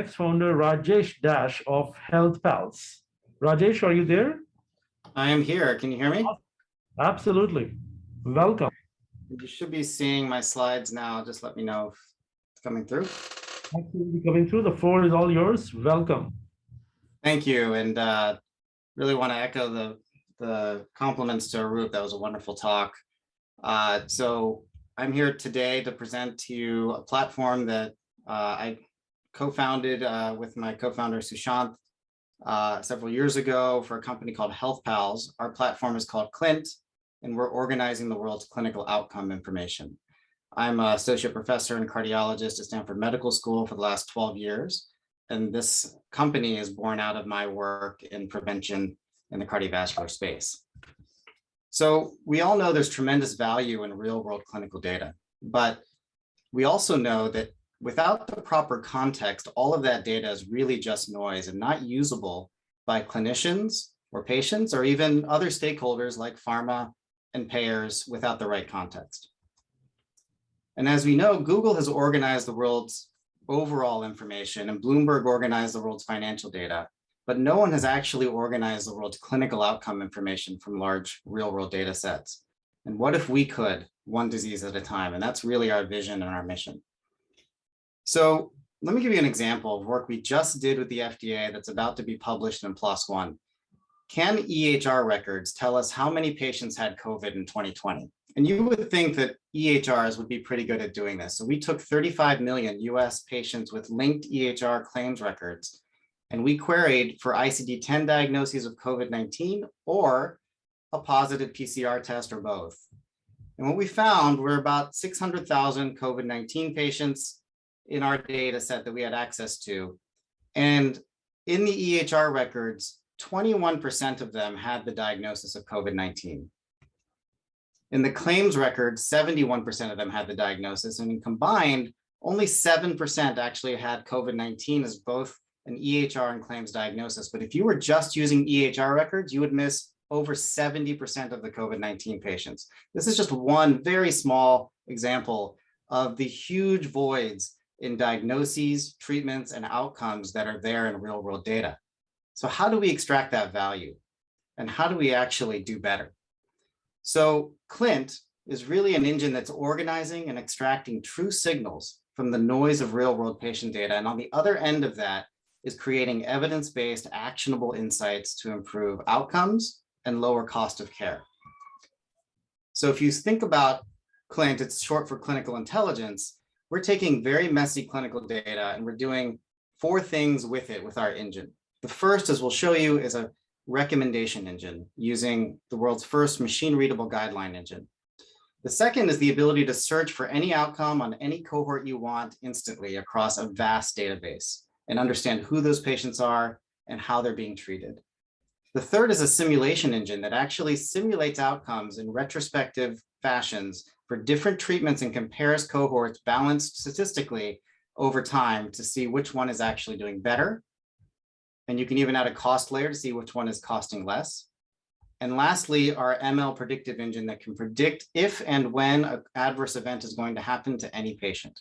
ex-founder Rajesh Dash of HealthPals. Rajesh, are you there? I am here. Can you hear me? Absolutely. Welcome. You should be seeing my slides now. Just let me know if it's coming through. Absolutely coming through. The floor is all yours. Welcome. Thank you. And really want to echo the compliments to Arup. That was a wonderful talk. So I'm here today to present to you a platform that I co-founded with my co-founder Sushant several years ago for a company called HealthPals. Our platform is called CLINT, and we're organizing the world's clinical outcome information. I'm an associate professor and cardiologist at Stanford Medical School for the last 12 years. And this company is born out of my work in prevention in the cardiovascular space. So we all know there's tremendous value in real world clinical data, but we also know that without the proper context, all of that data is really just noise and not usable by clinicians or patients or even other stakeholders like pharma and payers without the right context. And as we know, Google has organized the world's overall information and Bloomberg organized the world's financial data, but no one has actually organized the world's clinical outcome information from large real world data sets. And what if we could, one disease at a time? And that's really our vision and our mission. So let me give you an example of work we just did with the FDA that's about to be published in PLOS One. Can EHR records tell us how many patients had COVID in 2020? And you would think that EHRs would be pretty good at doing this. So we took 35 million US patients with linked EHR claims records, and we queried for ICD-10 diagnoses of COVID-19 or a positive PCR test or both. And what we found were about 600,000 COVID-19 patients in our data set that we had access to. And in the EHR records, 21% of them had the diagnosis of COVID-19. In the claims records, 71% of them had the diagnosis, and combined, only 7% actually had COVID-19 as both an EHR and claims diagnosis. But if you were just using EHR records, you would miss over 70% of the COVID-19 patients. This is just one very small example of the huge voids in diagnoses, treatments, and outcomes that are there in real world data. So how do we extract that value? And how do we actually do better? So CLINT is really an engine that's organizing and extracting true signals from the noise of real world patient data. And on the other end of that is creating evidence-based actionable insights to improve outcomes and lower cost of care. So if you think about CLINT, it's short for clinical intelligence. We're taking very messy clinical data and we're doing 4 things with it with our engine. The first, as we'll show you, is a recommendation engine using the world's first machine-readable guideline engine. The second is the ability to search for any outcome on any cohort you want instantly across a vast database and understand who those patients are and how they're being treated. The third is a simulation engine that actually simulates outcomes in retrospective fashions for different treatments and compares cohorts balanced statistically over time to see which one is actually doing better. And you can even add a cost layer to see which one is costing less. And lastly, our ML predictive engine that can predict if and when an adverse event is going to happen to any patient.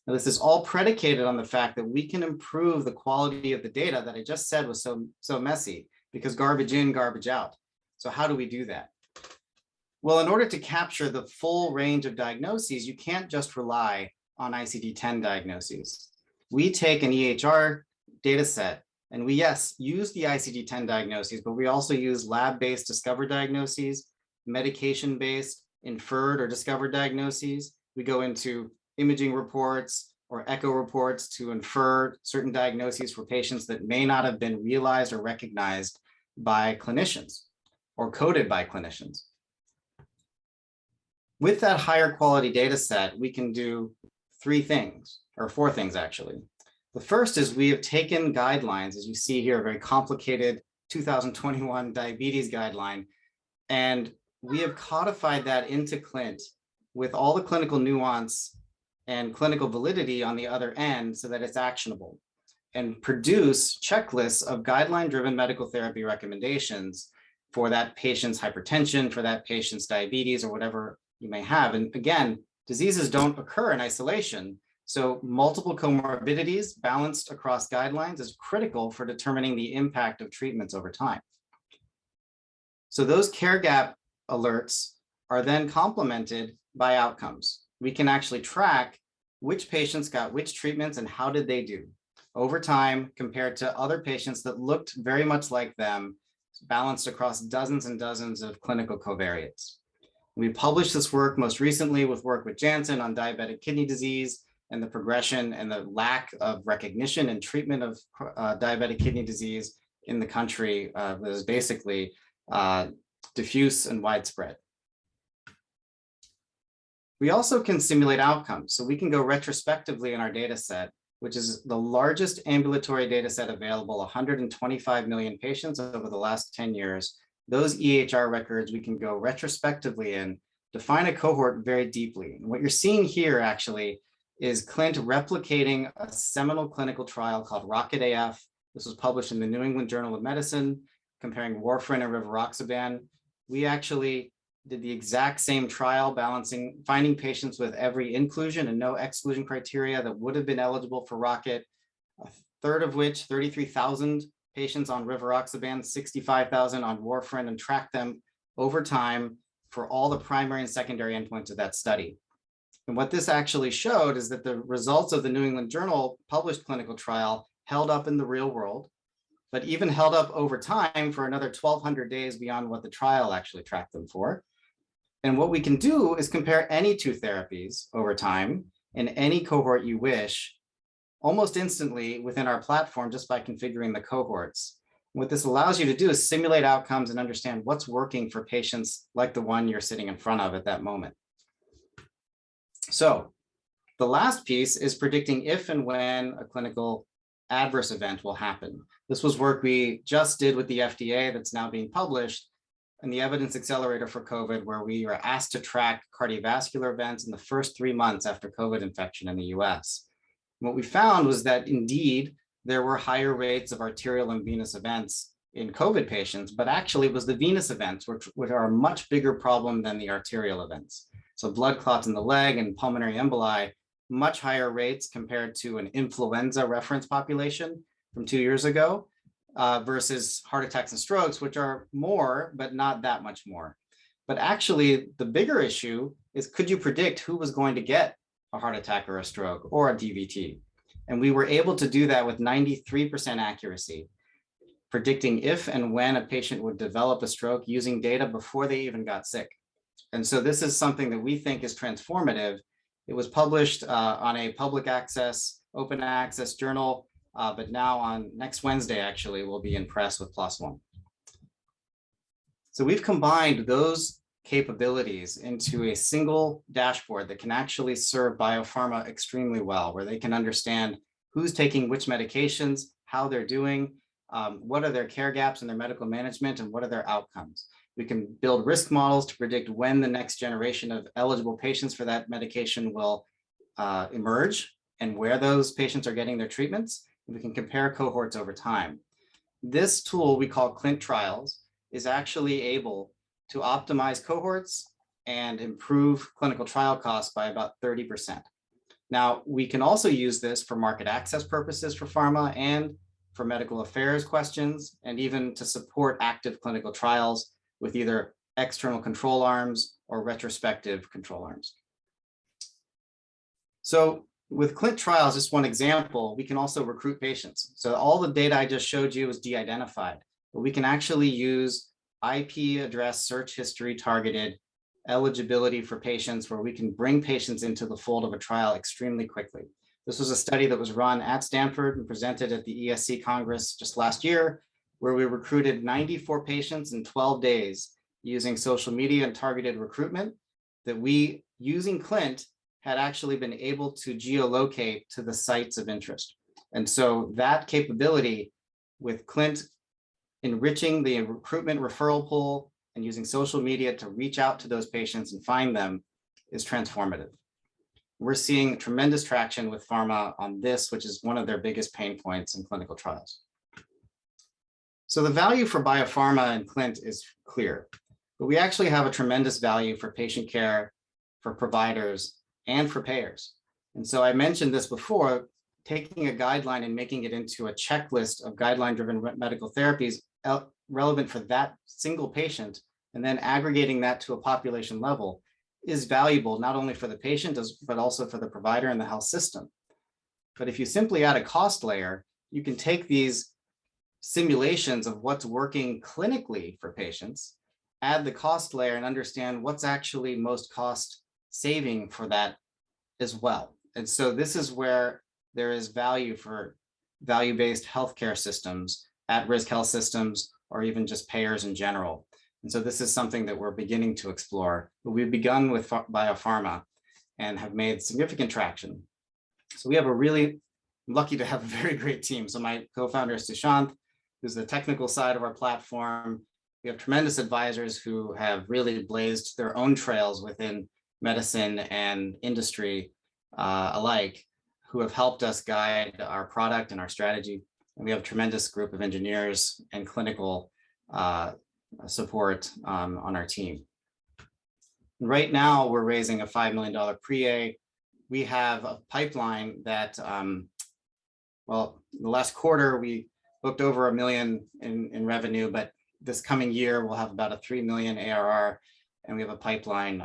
Now, this is all predicated on the fact that we can improve the quality of the data that I just said was so messy, because garbage in, garbage out. So how do we do that? Well, in order to capture the full range of diagnoses, you can't just rely on ICD-10 diagnoses. We take an EHR data set and we, yes, use the ICD-10 diagnoses, but we also use lab-based discovered diagnoses, medication-based inferred or discovered diagnoses. We go into imaging reports or echo reports to infer certain diagnoses for patients that may not have been realized or recognized by clinicians or coded by clinicians. With that higher quality data set, we can do 3 things, or 4 things actually. The first is we have taken guidelines, as you see here, a very complicated 2021 diabetes guideline, and we have codified that into CLINT with all the clinical nuance and clinical validity on the other end so that it's actionable, and produce checklists of guideline-driven medical therapy recommendations for that patient's hypertension, for that patient's diabetes, or whatever you may have. And again, diseases don't occur in isolation. So multiple comorbidities balanced across guidelines is critical for determining the impact of treatments over time. So those care gap alerts are then complemented by outcomes. We can actually track which patients got which treatments and how did they do over time compared to other patients that looked very much like them, balanced across dozens and dozens of clinical covariates. We published this work most recently with work with Janssen on diabetic kidney disease and the progression and the lack of recognition and treatment of diabetic kidney disease in the country was basically diffuse and widespread. We also can simulate outcomes. So we can go retrospectively in our data set, which is the largest ambulatory data set available, 125 million patients over the last 10 years. Those EHR records we can go retrospectively in, define a cohort very deeply. And what you're seeing here actually is CLINT replicating a seminal clinical trial called ROCKET-AF. This was published in the New England Journal of Medicine, comparing warfarin and rivaroxaban. We actually did the exact same trial, finding patients with every inclusion and no exclusion criteria that would have been eligible for ROCKET, a third of which, 33,000 patients on rivaroxaban, 65,000 on warfarin, and tracked them over time for all the primary and secondary endpoints of that study. And what this actually showed is that the results of the New England Journal published clinical trial held up in the real world, but even held up over time for another 1,200 days beyond what the trial actually tracked them for. And what we can do is compare any two therapies over time in any cohort you wish, almost instantly within our platform just by configuring the cohorts. What this allows you to do is simulate outcomes and understand what's working for patients like the one you're sitting in front of at that moment. So the last piece is predicting if and when a clinical adverse event will happen. This was work we just did with the FDA that's now being published in the Evidence Accelerator for COVID, where we were asked to track cardiovascular events in the first 3 months after COVID infection in the US. What we found was that indeed, there were higher rates of arterial and venous events in COVID patients, but actually it was the venous events, which are a much bigger problem than the arterial events. So blood clots in the leg and pulmonary emboli, much higher rates compared to an influenza reference population from 2 years ago versus heart attacks and strokes, which are more, but not that much more. But actually, the bigger issue is, could you predict who was going to get a heart attack or a stroke or a DVT? And we were able to do that with 93% accuracy, predicting if and when a patient would develop a stroke using data before they even got sick. And so this is something that we think is transformative. It was published on a public access, open access journal, but now on next Wednesday, actually, will be in press with PLOS ONE. So we've combined those capabilities into a single dashboard that can actually serve biopharma extremely well, where they can understand who's taking which medications, how they're doing, what are their care gaps in their medical management, and what are their outcomes. We can build risk models to predict when the next generation of eligible patients for that medication will emerge and where those patients are getting their treatments. We can compare cohorts over time. This tool we call CLINT Trials is actually able to optimize cohorts and improve clinical trial costs by about 30%. Now, we can also use this for market access purposes for pharma and for medical affairs questions, and even to support active clinical trials with either external control arms or retrospective control arms. So with CLINT Trials, just one example, we can also recruit patients. So all the data I just showed you is de-identified, but we can actually use IP address search history targeted eligibility for patients, where we can bring patients into the fold of a trial extremely quickly. This was a study that was run at Stanford and presented at the ESC Congress just last year, where we recruited 94 patients in 12 days using social media and targeted recruitment that we, using CLINT, had actually been able to geolocate to the sites of interest. And so that capability with CLINT enriching the recruitment referral pool and using social media to reach out to those patients and find them is transformative. We're seeing tremendous traction with pharma on this, which is one of their biggest pain points in clinical trials. So the value for biopharma and CLINT is clear, but we actually have a tremendous value for patient care, for providers, and for payers. And so I mentioned this before, taking a guideline and making it into a checklist of guideline-driven medical therapies relevant for that single patient, and then aggregating that to a population level is valuable, not only for the patient, but also for the provider and the health system. But if you simply add a cost layer, you can take these simulations of what's working clinically for patients, add the cost layer and understand what's actually most cost saving for that as well. And so this is where there is value for value-based healthcare systems, at-risk health systems, or even just payers in general. And so this is something that we're beginning to explore. But we've begun with biopharma and have made significant traction. So we have I'm lucky to have a very great team. So my co-founder is Sushant, who's the technical side of our platform. We have tremendous advisors who have really blazed their own trails within medicine and industry alike, who have helped us guide our product and our strategy. And we have a tremendous group of engineers and clinical support on our team. Right now, we're raising a $5 million pre-A. We have a pipeline that, well, the last quarter, we booked over $1 million in revenue, but this coming year, we'll have about a 3 million ARR, and we have a pipeline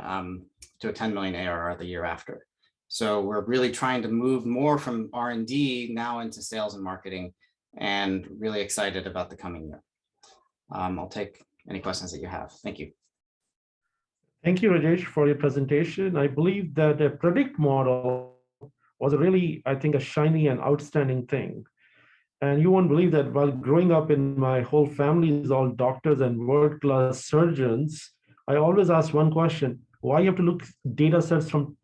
to a 10 million ARR the year after. So we're really trying to move more from R&D now into sales and marketing, and really excited about the coming year. I'll take any questions that you have. Thank you. Thank you, Rajesh, for your presentation. I believe that the predict model was really, I think, a shiny and outstanding thing. And you won't believe that while growing up in my whole family is all doctors and world-class surgeons, I always ask one question: why you have to look data sets from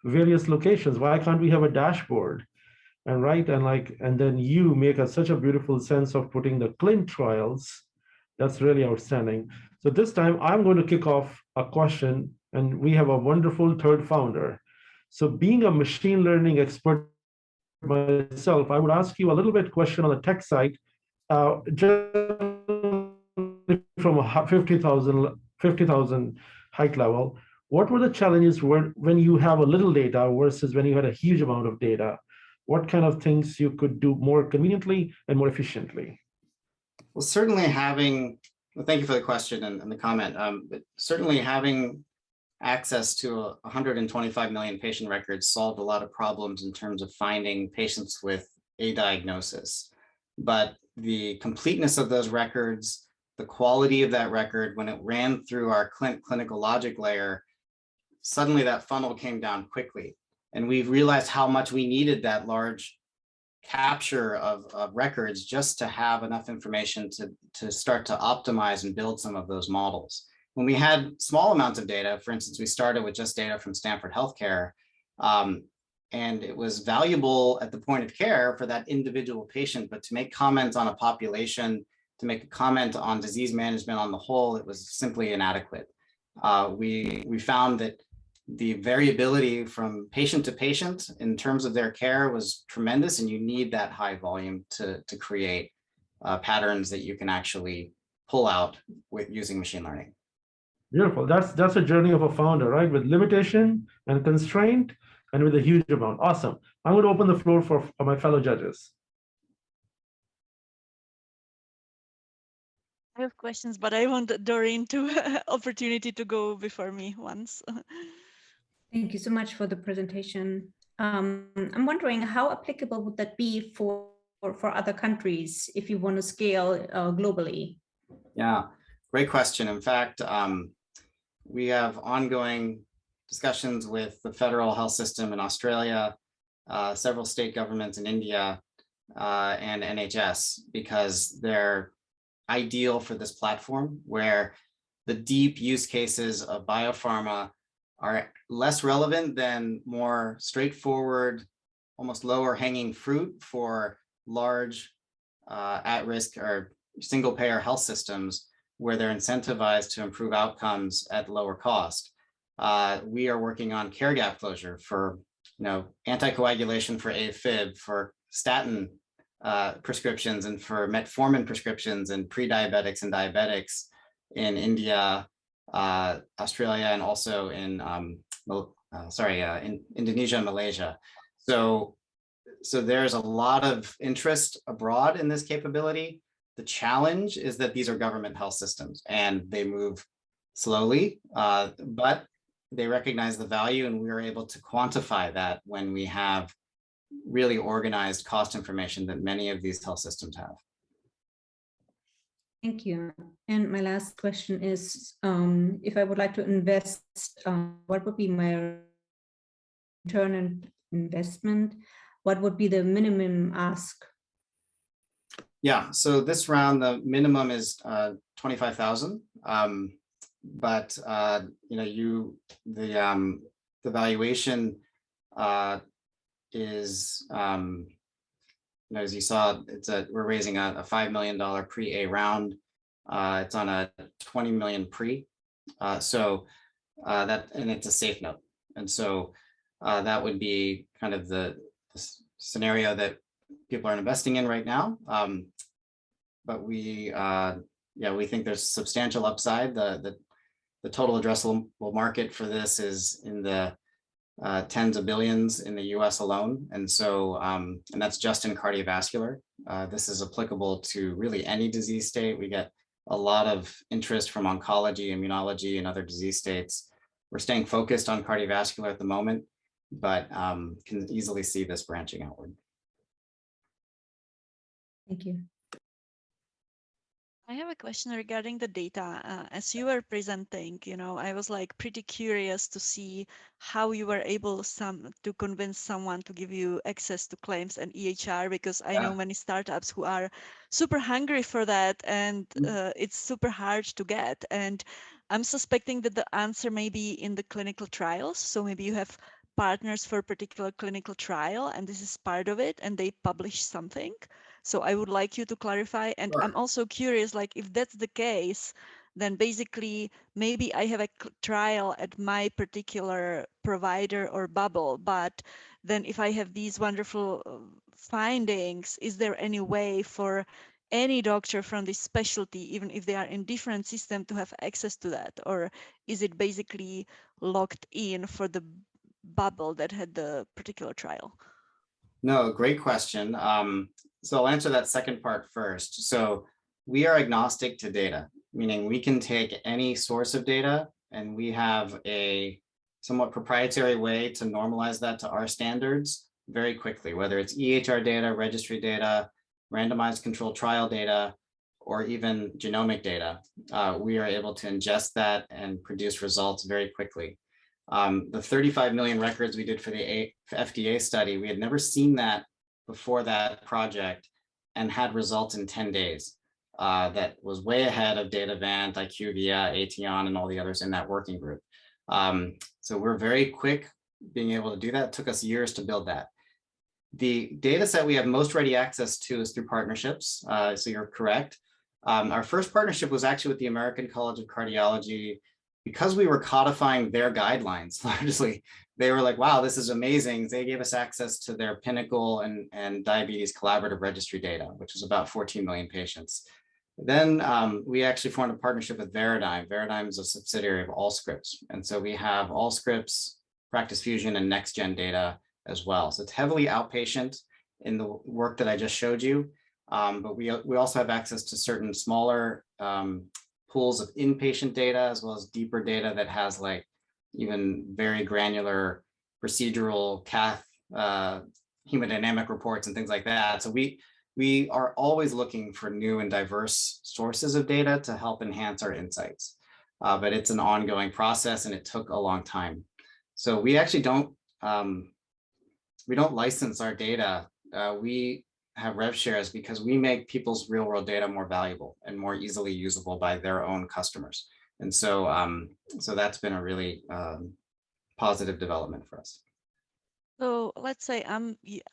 various locations? Why can't we have a dashboard? And and then you make such a beautiful sense of putting the CLINT trials. That's really outstanding. So this time I'm going to kick off a question, and we have a wonderful third founder. So being a machine learning expert myself, I would ask you a little bit question on the tech side, just from a 50,000 height level. What were the challenges when you have a little data versus when you had a huge amount of data? What kind of things you could do more conveniently and more efficiently? Well, certainly thank you for the question and the comment, but certainly having access to 125 million patient records solved a lot of problems in terms of finding patients with a diagnosis. But the completeness of those records, the quality of that record, when it ran through our CLINT clinical logic layer, suddenly that funnel came down quickly. And we've realized how much we needed that large capture of records just to have enough information to start to optimize and build some of those models. When we had small amounts of data, for instance, we started with just data from Stanford Healthcare, and it was valuable at the point of care for that individual patient, but to make comments on a population, to make a comment on disease management on the whole, it was simply inadequate. We found that the variability from patient to patient in terms of their care was tremendous, and you need that high volume to create patterns that you can actually pull out with using machine learning. Beautiful. That's a journey of a founder, right? With limitation and constraint and with a huge amount. Awesome. I'm going to open the floor for my fellow judges. I have questions, but I want Doreen to opportunity to go before me once. Thank you so much for the presentation. I'm wondering how applicable would that be for other countries if you want to scale globally? Yeah, great question. In fact, we have ongoing discussions with the federal health system in Australia, several state governments in India, and NHS, because they're ideal for this platform where the deep use cases of biopharma are less relevant than more straightforward, almost lower hanging fruit for large at-risk or single payer health systems where they're incentivized to improve outcomes at lower cost. We are working on care gap closure for anticoagulation for AFib, for statin prescriptions, and for metformin prescriptions in pre-diabetics and diabetics in India, Australia, and also in Indonesia and Malaysia. So there's a lot of interest abroad in this capability. The challenge is that these are government health systems and they move slowly, but they recognize the value, and we are able to quantify that when we have really organized cost information that many of these health systems have. Thank you. And my last question is, if I would like to invest, what would be my return on investment? What would be the minimum ask? Yeah, so this round, the minimum is 25,000. But you know, the valuation is, you know, as you saw, we're raising a $5 million pre-A round. It's on a 20 million pre. And it's a safe note. And so that would be kind of the scenario that people are investing in right now. But we think there's substantial upside. The total addressable market for this is in the tens of billions in the US alone. And so, and that's just in cardiovascular. This is applicable to really any disease state. We get a lot of interest from oncology, immunology, and other disease states. We're staying focused on cardiovascular at the moment, but can easily see this branching outward. Thank you. I have a question regarding the data. As you were presenting, you know, I was like pretty curious to see how you were able to convince someone to give you access to claims and EHR, because I know many startups who are super hungry for that, and it's super hard to get. And I'm suspecting that the answer may be in the clinical trials. So maybe you have partners for a particular clinical trial, and this is part of it, and they publish something. So I would like you to clarify. And Sure. I'm also curious, like, if that's the case, then basically maybe I have a trial at my particular provider or bubble, but then if I have these wonderful findings, is there any way for any doctor from this specialty, even if they are in different system, to have access to that? Or is it basically locked in for the bubble that had the particular trial? No, great question. So I'll answer that second part first. So we are agnostic to data, meaning we can take any source of data, and we have a somewhat proprietary way to normalize that to our standards very quickly, whether it's EHR data, registry data, randomized controlled trial data, or even genomic data. We are able to ingest that and produce results very quickly. The 35 million records we did for the FDA study, we had never seen that before that project, and had results in 10 days. That was way ahead of Datavant, IQVIA, Aetion, and all the others in that working group. So we're very quick being able to do that. It took us years to build that. The data set we have most ready access to is through partnerships. So you're correct. Our first partnership was actually with the American College of Cardiology. Because we were codifying their guidelines largely, they were like, wow, this is amazing. They gave us access to their Pinnacle and Diabetes Collaborative Registry data, which is about 14 million patients. Then we actually formed a partnership with Veradigm. Veradigm is a subsidiary of Allscripts. And so we have Allscripts, Practice Fusion, and NextGen data as well. So it's heavily outpatient in the work that I just showed you. But we also have access to certain smaller pools of inpatient data, as well as deeper data that has like even very granular procedural cath hemodynamic reports and things like that. So we are always looking for new and diverse sources of data to help enhance our insights. But it's an ongoing process, and it took a long time. So we actually don't license our data. We have rev shares because we make people's real world data more valuable and more easily usable by their own customers. And so, so that's been a really positive development for us. So let's say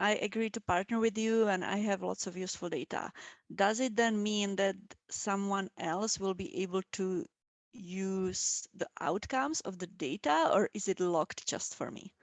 I agree to partner with you and I have lots of useful data. Does it then mean that someone else will be able to use the outcomes of the data, or is it locked just for me?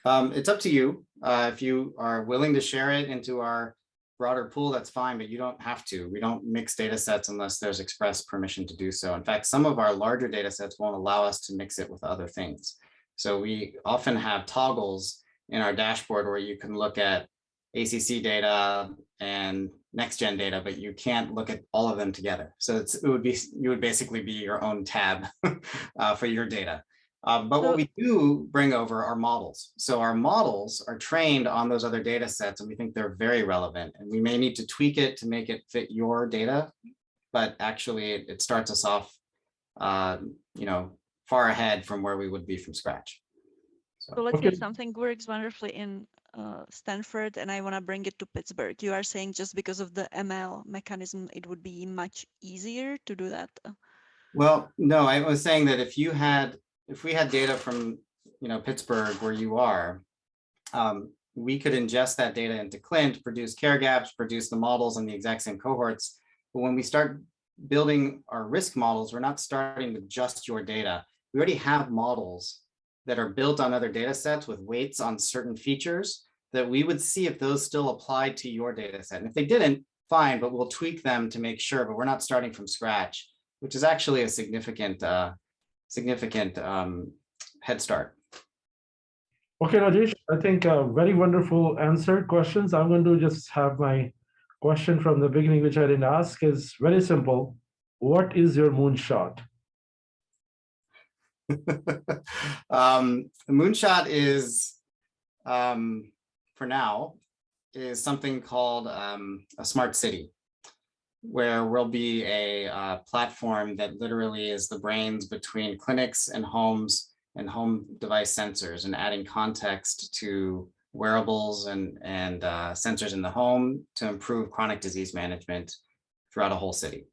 It's up to you. If you are willing to share it into our broader pool, that's fine, but you don't have to. We don't mix data sets unless there's express permission to do so. In fact, some of our larger data sets won't allow us to mix it with other things. So we often have toggles in our dashboard where you can look at ACC data and next-gen data, but you can't look at all of them together. So you would basically be your own tab for your data. But what we do bring over are models. So our models are trained on those other data sets, and we think they're very relevant. And we may need to tweak it to make it fit your data, but actually it starts us off, far ahead from where we would be from scratch. So let's say something works wonderfully in Stanford, and I want to bring it to Pittsburgh. You are saying just because of the ML mechanism, it would be much easier to do that? Well, no, I was saying that if we had data from Pittsburgh where you are, we could ingest that data into CLINT, produce care gaps, produce the models on the exact same cohorts. But when we start building our risk models, we're not starting with just your data. We already have models that are built on other data sets with weights on certain features that we would see if those still applied to your data set. And if they didn't, fine, but we'll tweak them to make sure, but we're not starting from scratch, which is actually a significant head start. Okay, Rajesh, I think very wonderful answered questions. I'm going to just have my question from the beginning, which I didn't ask, is very simple. What is your moonshot? The moonshot is, for now, is something called a smart city, where we'll be a platform that literally is the brains between clinics and homes and home device sensors, and adding context to wearables and sensors in the home to improve chronic disease management throughout a whole city.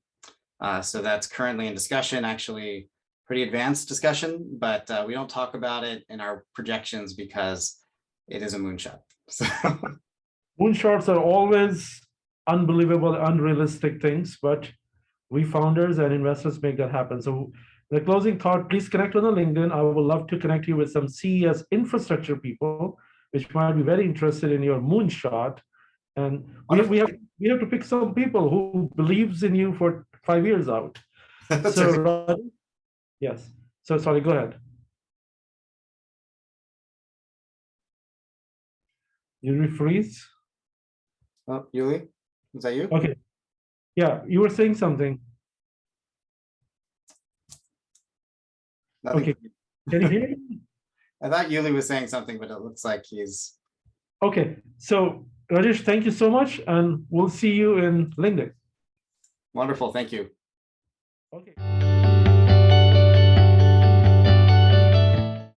So that's currently in discussion, actually pretty advanced discussion, but we don't talk about it in our projections because it is a moonshot. So. Moonshots are always unbelievable, unrealistic things, but we founders and investors make that happen. So the closing thought, please connect on the LinkedIn. I would love to connect you with some CES infrastructure people, which might be very interested in your moonshot. And we have to pick some people who believes in you for 5 years out. So yes. So sorry, go ahead. You refreeze? Oh, Yuli, is that you? Okay. Yeah, you were saying something. Nothing. Okay. Can you hear me? I thought Yuli was saying something, but it looks like he's. Okay. So Rajesh, thank you so much, and we'll see you in LinkedIn. Wonderful. Thank you. Okay.